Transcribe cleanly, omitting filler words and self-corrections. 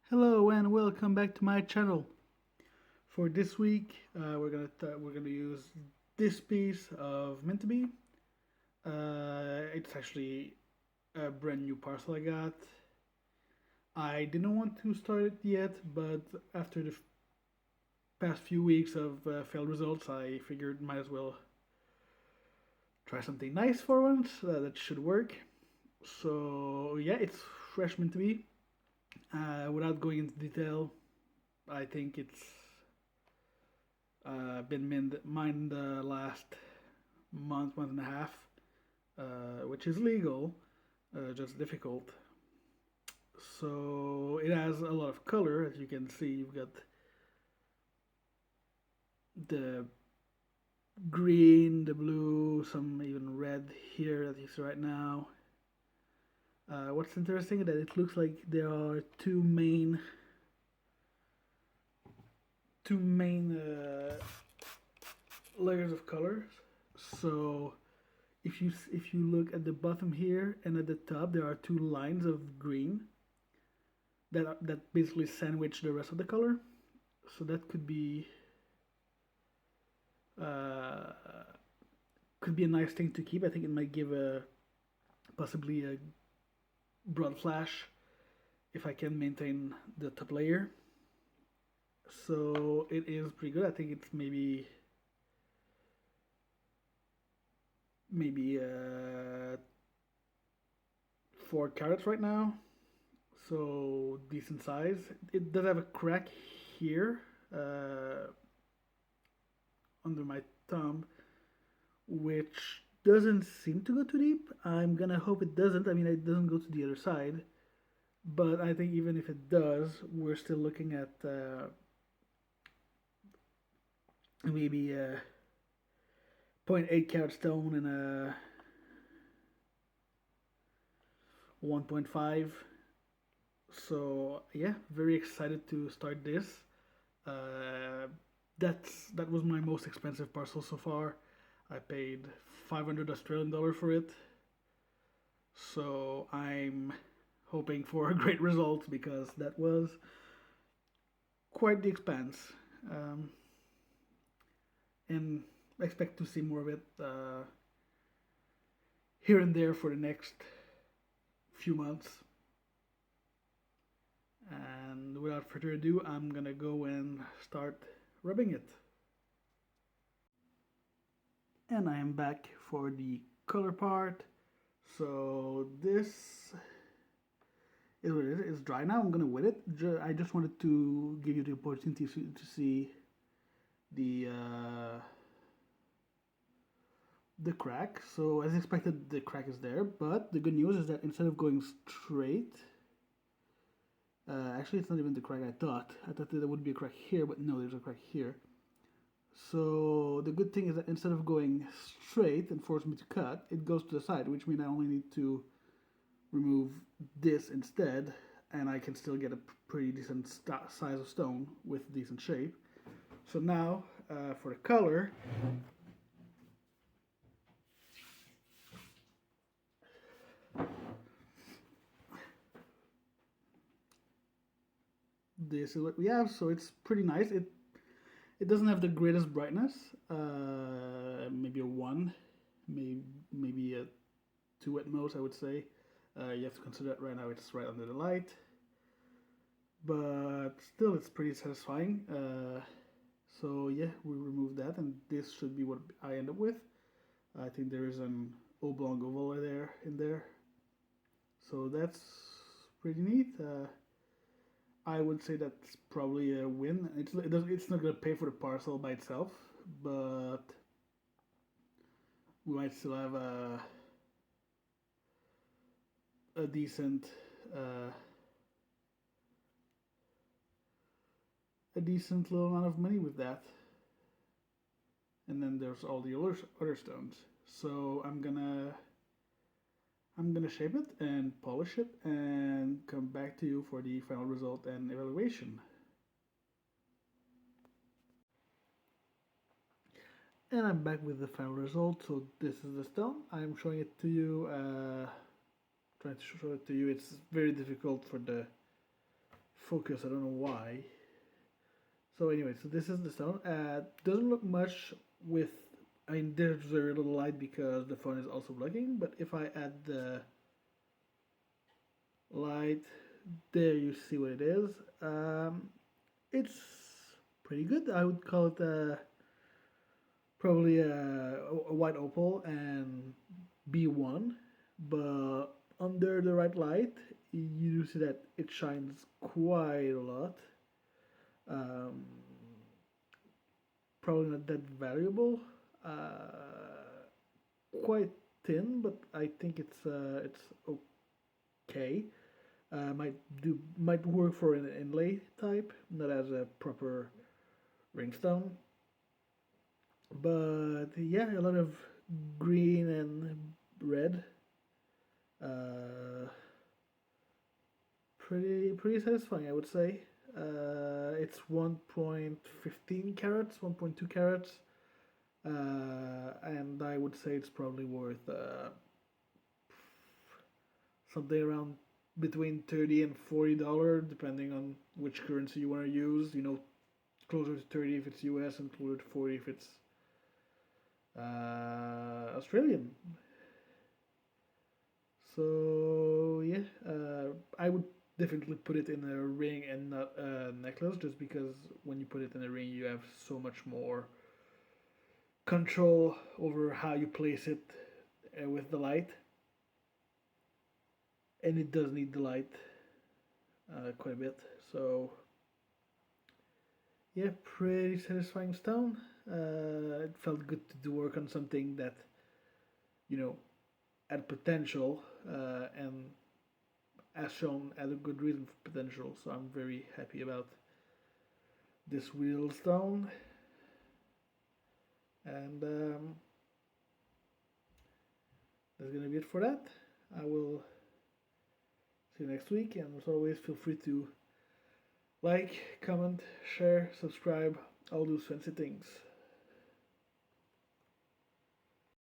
Hello and welcome back to my channel. For this week, we're gonna use this piece of Mintabie. It's actually a brand new parcel I got. I didn't want to start it yet, but after the past few weeks of failed results, I figured might as well try something nice for once. That should work. So yeah, it's fresh Mintabie. Without going into detail, I think it's been mined the last month and a half, which is legal, just difficult. So it has a lot of color, as you can see. You've got the green, the blue, some even red here that you see right now. What's interesting is that it looks like there are two main layers of colors. So if you look at the bottom here and at the top, there are two lines of green that basically sandwich the rest of the color. So that uh, could be a nice thing to keep. I think it might give possibly a broad flash if I can maintain the top layer. So it is pretty good. I think it's maybe 4 carats right now, so decent size. It does have a crack here under my thumb, which doesn't seem to go too deep. I'm gonna hope it doesn't. I mean, it doesn't go to the other side, but I think even if it does, we're still looking at maybe a 0.8 carat stone and a 1.5. So yeah, very excited to start this. Uh, that was my most expensive parcel so far. I paid 500 Australian dollar for it. So I'm hoping for a great result because that was quite the expense. Um, and I expect to see more of it here and there for the next few months. And without further ado, I'm gonna go and start rubbing it. And I am back for the color part. So this is what it is. It's dry now. I'm gonna wet it. I just wanted to give you the opportunity to see the the crack. So as expected, the crack is there. But the good news is that instead of going straight, actually it's not even the crack I thought. I thought there would be a crack here, but no, there's a crack here. So the good thing is that instead of going straight and force me to cut, it goes to the side, which means I only need to remove this instead, and I can still get a pretty decent size of stone with decent shape. So now for the color, this is what we have. So it's pretty nice. It doesn't have the greatest brightness. Maybe a 1, maybe a 2 at most, I would say. You have to consider that right now it's right under the light. But still, it's pretty satisfying. So yeah, we remove that, and this should be what I end up with. I think there is an oblong oval in there. So that's pretty neat. I would say that's probably a win. It's not gonna pay for the parcel by itself, but we might still have a decent uh, a decent little amount of money with that. And then there's all the other stones. So I'm gonna shape it and polish it and come back to you for the final result and evaluation. And I'm back with the final result. So this is the stone. I'm showing it to you. Trying to show it to you. It's very difficult for the focus. I don't know why. So anyway, so this is the stone. Doesn't look much with. I mean, there's very little light because the phone is also blinking. But if I add the light, there you see what it is. It's pretty good. I would call it probably a white opal and B1, but under the right light, you see that it shines quite a lot. Um, Probably not that valuable. Quite thin, but I think it's okay. Might work for an inlay type, not as a proper ringstone. But yeah, a lot of green and red. Uh, pretty satisfying, I would say. It's 1.15 carats, 1.2 carats, and I would say it's probably worth something around between $30 and $40, depending on which currency you want to use. You know, closer to 30 if it's US, and closer to 40 if it's Australian. So yeah, I would definitely put it in a ring and not a necklace, just because when you put it in a ring, you have so much more control over how you place it with the light, and it does need the light quite a bit. So yeah, pretty satisfying stone. It felt good to do work on something that, you know, had potential, and as shown had a good reason for potential. So I'm very happy about this wheel stone. And that's gonna be it for that. I will see you next week, and as always, feel free to like, comment, share, subscribe, all those fancy things.